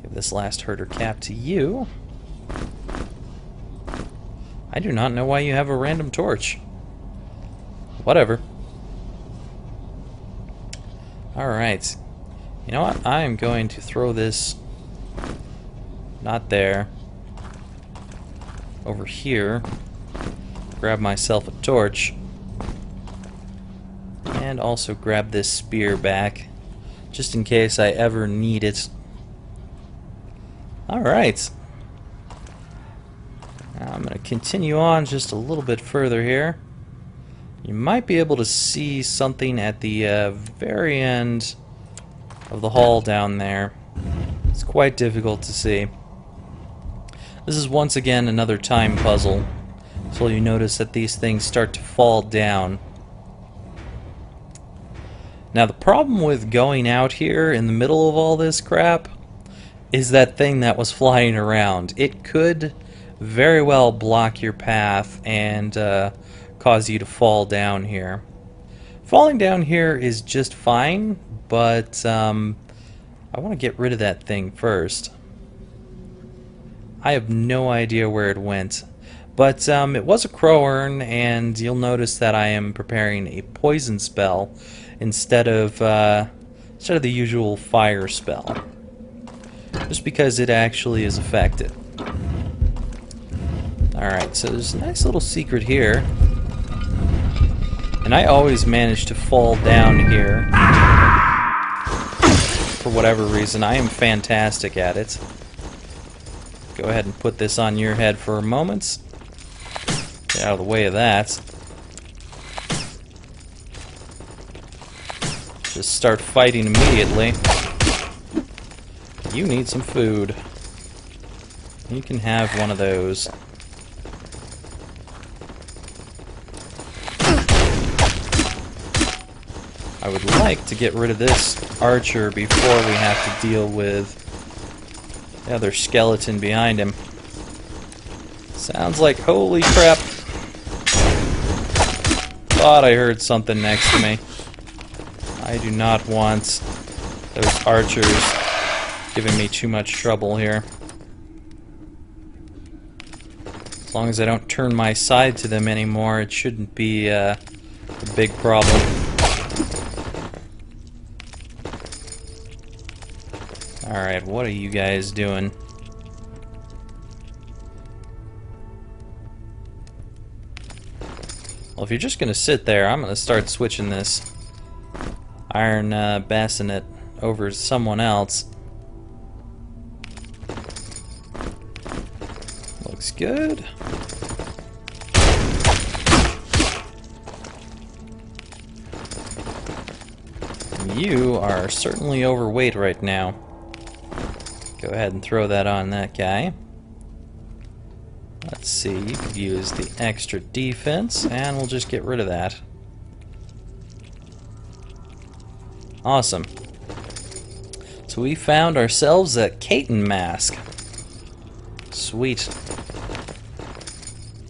Give this last herder cap to you. I do not know why you have a random torch. Whatever. Alright. You know what? I am going to throw this... not there. Over here. Grab myself a torch. And also grab this spear back. Just in case I ever need it. Alright. Now I'm going to continue on just a little bit further here. You might be able to see something at the very end of the hall down there. It's quite difficult to see. This is once again another time puzzle. So you notice that these things start to fall down. Now the problem with going out here in the middle of all this crap is that thing that was flying around. It could very well block your path and cause you to fall down here. Falling down here is just fine, but I want to get rid of that thing first. I have no idea where it went, but it was a crow urn, and you'll notice that I am preparing a poison spell instead of the usual fire spell, just because it actually is effective. Alright, so there's a nice little secret here. And I always manage to fall down here. For whatever reason, I am fantastic at it. Go ahead and put this on your head for a moment. Get out of the way of that. Just start fighting immediately. You need some food. You can have one of those. I would like to get rid of this archer before we have to deal with the other skeleton behind him. Sounds like, holy crap. Thought I heard something next to me. I do not want those archers giving me too much trouble here. As long as I don't turn my side to them anymore, it shouldn't be a big problem. Alright, what are you guys doing? Well, if you're just gonna sit there, I'm gonna start switching this iron bassinet over to someone else. Looks good. You are certainly overweight right now. Go ahead and throw that on that guy. Let's see, you could use the extra defense, and we'll just get rid of that. Awesome. So we found ourselves a Caton mask. Sweet.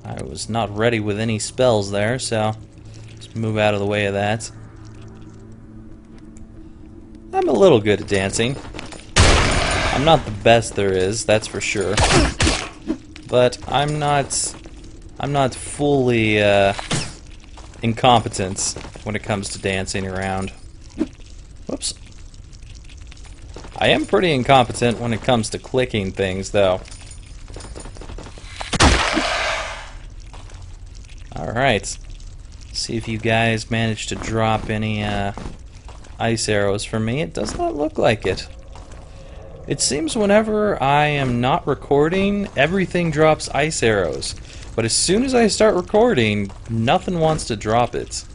I was not ready with any spells there, so let's move out of the way of that. I'm a little good at dancing. I'm not the best there is, that's for sure. But I'm not fully incompetent when it comes to dancing around. Whoops. I am pretty incompetent when it comes to clicking things, though. Alright. See if you guys managed to drop any ice arrows for me. It does not look like it. It seems whenever I am not recording, everything drops ice arrows. But as soon as I start recording, nothing wants to drop it.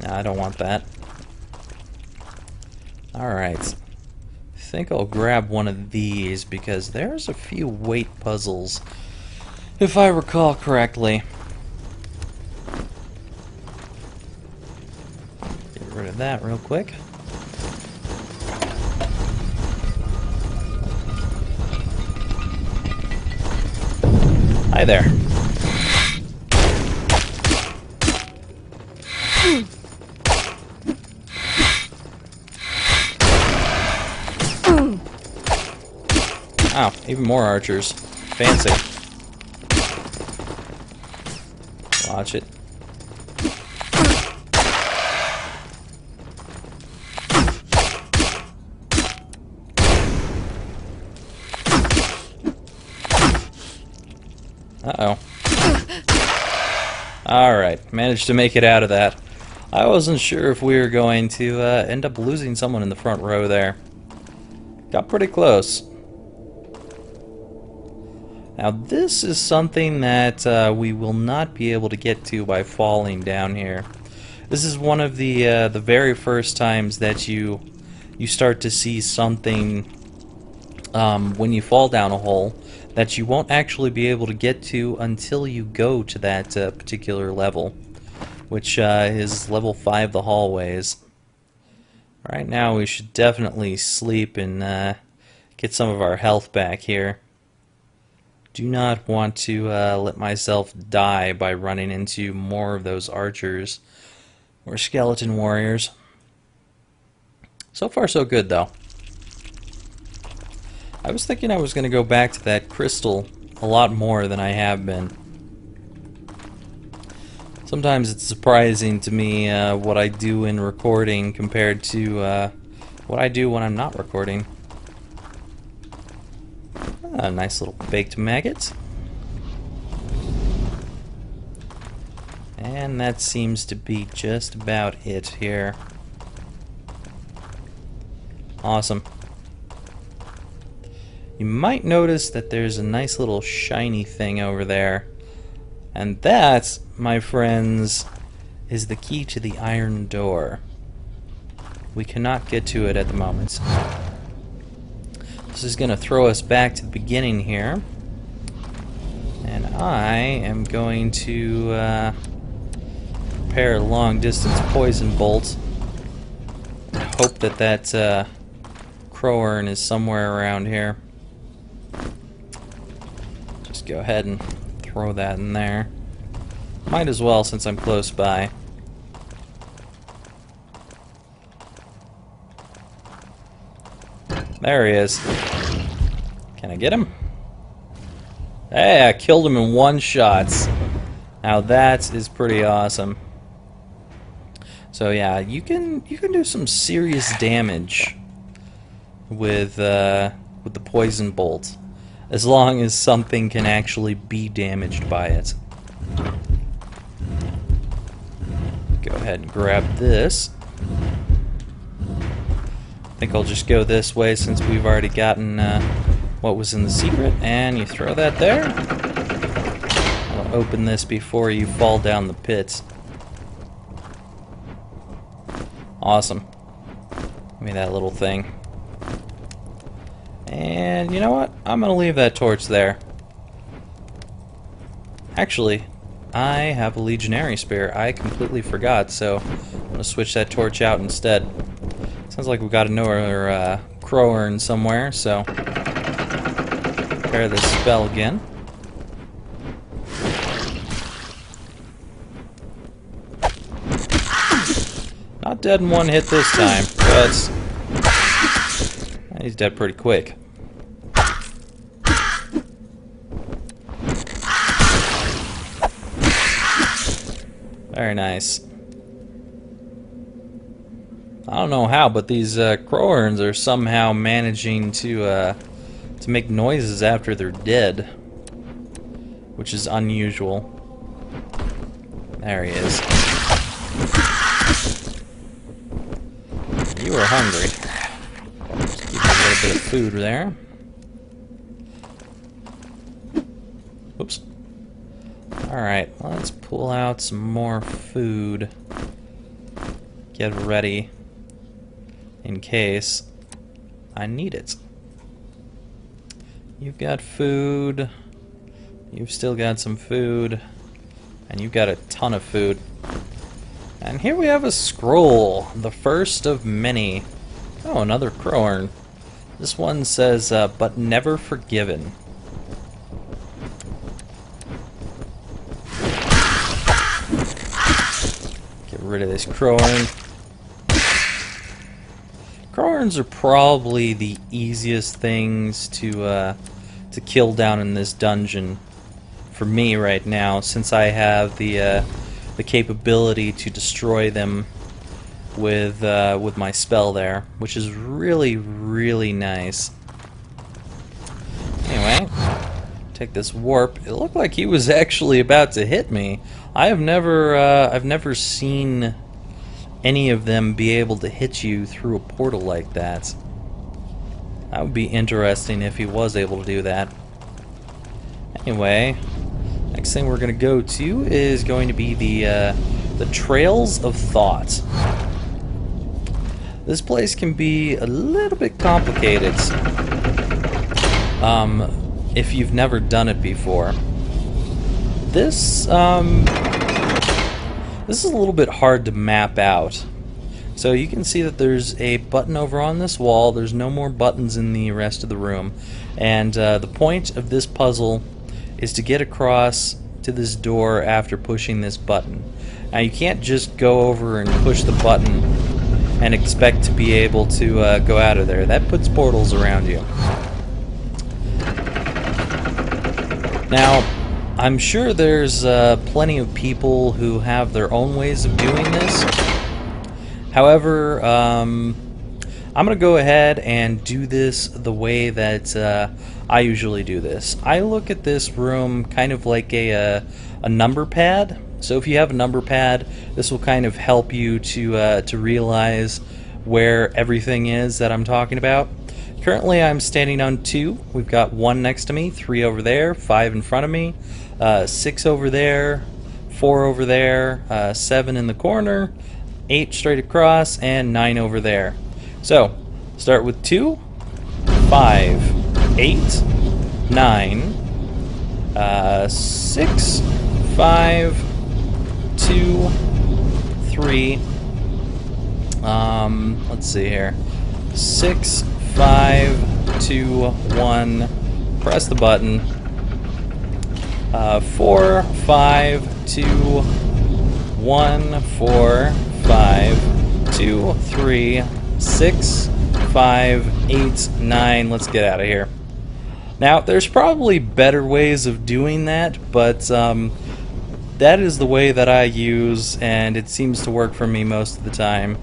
Nah, I don't want that. Alright. I think I'll grab one of these because there's a few weight puzzles, if I recall correctly. Get rid of that real quick. Hi there. Wow, even more archers. Fancy. Watch it. Uh-oh. Alright, managed to make it out of that. I wasn't sure if we were going to end up losing someone in the front row there. Got pretty close. Now this is something that we will not be able to get to by falling down here. This is one of the very first times that you start to see something when you fall down a hole that you won't actually be able to get to until you go to that particular level, which is level 5, the hallways. Right now we should definitely sleep and get some of our health back here. Do not want to let myself die by running into more of those archers or skeleton warriors. So far so good though. I was thinking I was going to go back to that crystal a lot more than I have been. Sometimes it's surprising to me what I do in recording compared to what I do when I'm not recording. A nice little baked maggot. And that seems to be just about it here. Awesome. You might notice that there's a nice little shiny thing over there. And that, my friends, is the key to the iron door. We cannot get to it at the moment. This is going to throw us back to the beginning here. And I am going to prepare a long-distance poison bolt. Hope that that crowern is somewhere around here. Just go ahead and throw that in there. Might as well since I'm close by. There he is. Can I get him? Hey, I killed him in one shot. Now that is pretty awesome. So yeah, you can do some serious damage with the poison bolt, as long as something can actually be damaged by it. Go ahead and grab this. I think I'll just go this way since we've already gotten what was in the secret, and you throw that there. I'll open this before you fall down the pit. Awesome. Give me that little thing. And you know what? I'm gonna leave that torch there. Actually, I have a legionary spear. I completely forgot, so I'm gonna switch that torch out instead. Sounds like we've got another crowern somewhere, so prepare this spell again. Not dead in one hit this time, but he's dead pretty quick. Very nice. I don't know how, but these crowerns are somehow managing to make noises after they're dead, which is unusual. There he is. You are hungry. Just give you a little bit of food there. Oops. Alright, let's pull out some more food. Get ready in case I need it. You've got food. You've still got some food. And you've got a ton of food. And here we have a scroll, the first of many. Oh, another crowern. This one says, but never forgiven. Get rid of this crowern. crowworms are probably the easiest things to kill down in this dungeon for me right now, since I have the capability to destroy them with my spell there, which is really nice. Anyway, take this warp. It looked like he was actually about to hit me. I've never seen any of them be able to hit you through a portal like that. That would be interesting if he was able to do that. Anyway, next thing we're going to go to is going to be the Trails of Thought. This place can be a little bit complicated if you've never done it before. This is a little bit hard to map out. So you can see that there's a button over on this wall. There's no more buttons in the rest of the room. And the point of this puzzle is to get across to this door after pushing this button. Now you can't just go over and push the button and expect to be able to go out of there. That puts portals around you. Now, I'm sure there's plenty of people who have their own ways of doing this. However, I'm going to go ahead and do this the way that I usually do this. I look at this room kind of like a number pad. So if you have a number pad, this will kind of help you to realize where everything is that I'm talking about. Currently I'm standing on 2. We've got 1 next to me, 3 over there, 5 in front of me, 6 over there, 4 over there, 7 in the corner, 8 straight across, and 9 over there. So, start with 2, 5, 8, 9, 6, 5, 2, 3, let's see here, 6, 5, 2, 1, press the button, 4, 5, 2, 1, 4, 5, 2, 3, 6, 5, 8, 9, let's get out of here. Now, there's probably better ways of doing that, but that is the way that I use, and it seems to work for me most of the time.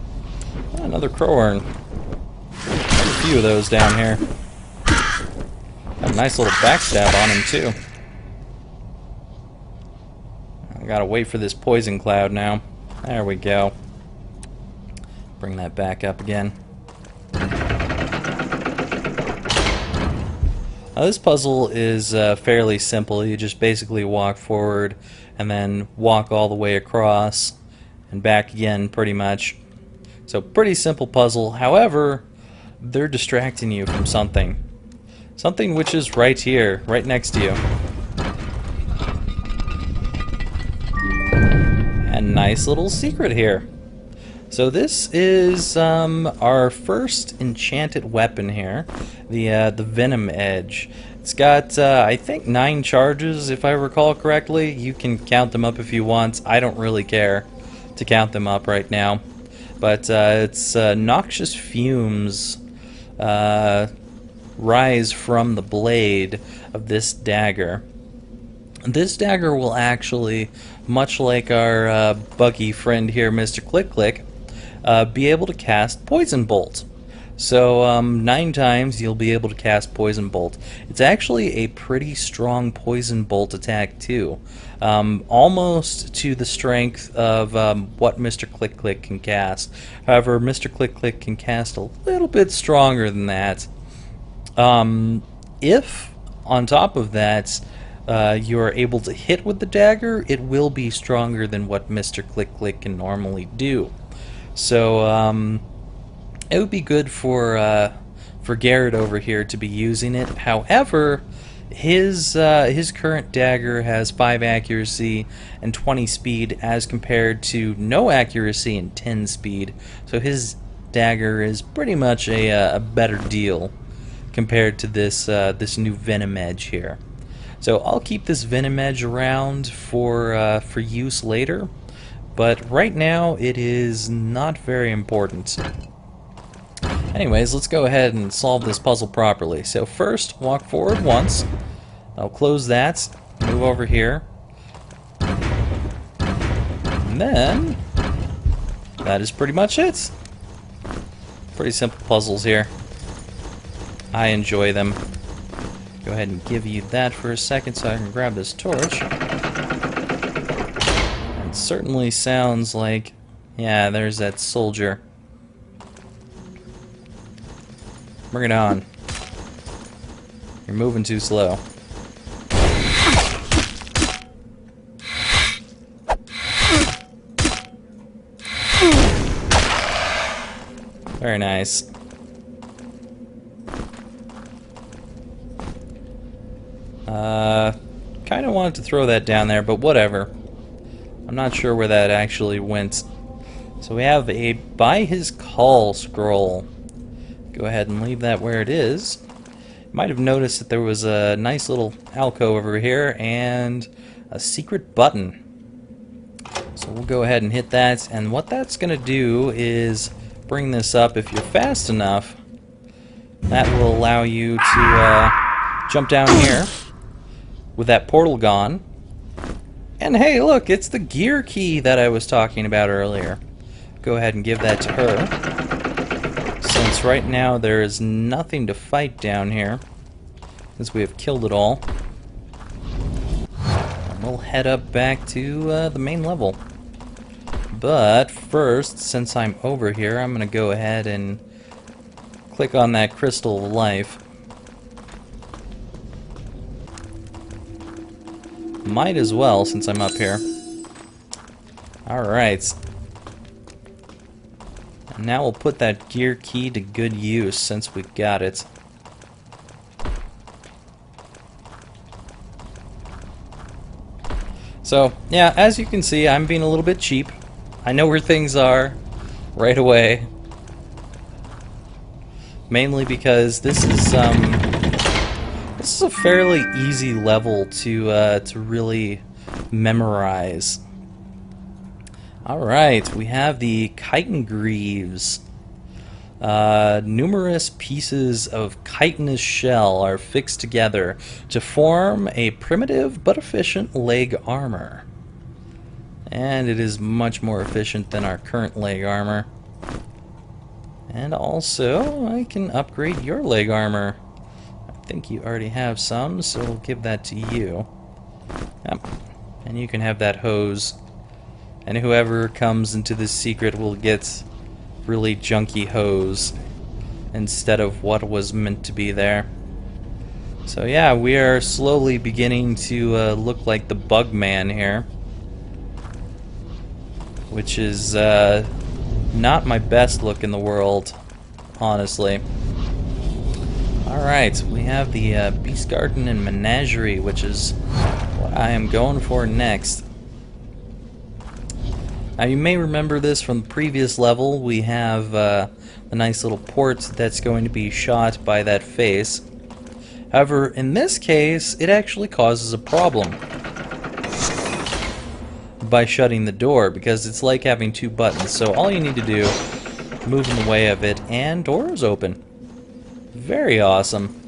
Oh, another crowworm. A few of those down here. Got a nice little backstab on him, too. I gotta wait for this poison cloud now. There we go. Bring that back up again. Now, this puzzle is fairly simple. You just basically walk forward and then walk all the way across and back again, pretty much. So, pretty simple puzzle. However, they're distracting you from something. Something which is right here, right next to you. A nice little secret here. So this is our first enchanted weapon here, the Venom Edge. It's got, I think, 9 charges, if I recall correctly. You can count them up if you want. I don't really care to count them up right now. But it's noxious fumes rise from the blade of this dagger. This dagger will actually, much like our buggy friend here, Mr. Click Click, be able to cast Poison Bolt. So 9 times you'll be able to cast Poison Bolt. It's actually a pretty strong Poison Bolt attack too. Almost to the strength of what Mr. Click Click can cast. However, Mr. Click Click can cast a little bit stronger than that. If, on top of that, you are able to hit with the dagger, it will be stronger than what Mr. Click Click can normally do. So it would be good for Garrett over here to be using it. However, his current dagger has 5 accuracy and 20 speed, as compared to no accuracy and 10 speed. So his dagger is pretty much a better deal compared to this this new Venom Edge here. So I'll keep this Venom Edge around for use later, but right now it is not very important. Anyways, let's go ahead and solve this puzzle properly. So first, walk forward once. I'll close that, move over here. And then, that is pretty much it. Pretty simple puzzles here. I enjoy them. Go ahead and give you that for a second so I can grab this torch. It certainly sounds like, yeah, there's that soldier. Bring it on. You're moving too slow. Very nice. Kind of wanted to throw that down there, but whatever. I'm not sure where that actually went. So we have a By His Call scroll. Go ahead and leave that where it is. You might have noticed that there was a nice little alcove over here and a secret button. So we'll go ahead and hit that, and what that's going to do is bring this up. If you're fast enough, that will allow you to jump down here with that portal gone. And hey, look, it's the gear key that I was talking about earlier. Go ahead and give that to her. Since right now there is nothing to fight down here, since we have killed it all, and we'll head up back to the main level. But first, since I'm over here, I'm going to go ahead and click on that Crystal of Life. Might as well, since I'm up here. Alright. And now we'll put that gear key to good use since we've got it. So, yeah, as you can see, I'm being a little bit cheap. I know where things are right away. Mainly because this is a fairly easy level to really memorize. Alright, we have the chitin greaves. Numerous pieces of chitinous shell are fixed together to form a primitive but efficient leg armor. And it is much more efficient than our current leg armor. And also, I can upgrade your leg armor. I think you already have some, so we'll give that to you. Yep. And you can have that hose. And whoever comes into this secret will get really junky hose instead of what was meant to be there. So yeah, we are slowly beginning to look like the Bug Man here, which is not my best look in the world, honestly. Alright, we have the Beast Garden and Menagerie, which is what I am going for next. Now you may remember this from the previous level. We have the nice little port that's going to be shot by that face. However, in this case, it actually causes a problem by shutting the door, because it's like having two buttons. So all you need to do, move in the way of it, and door is open. Very awesome.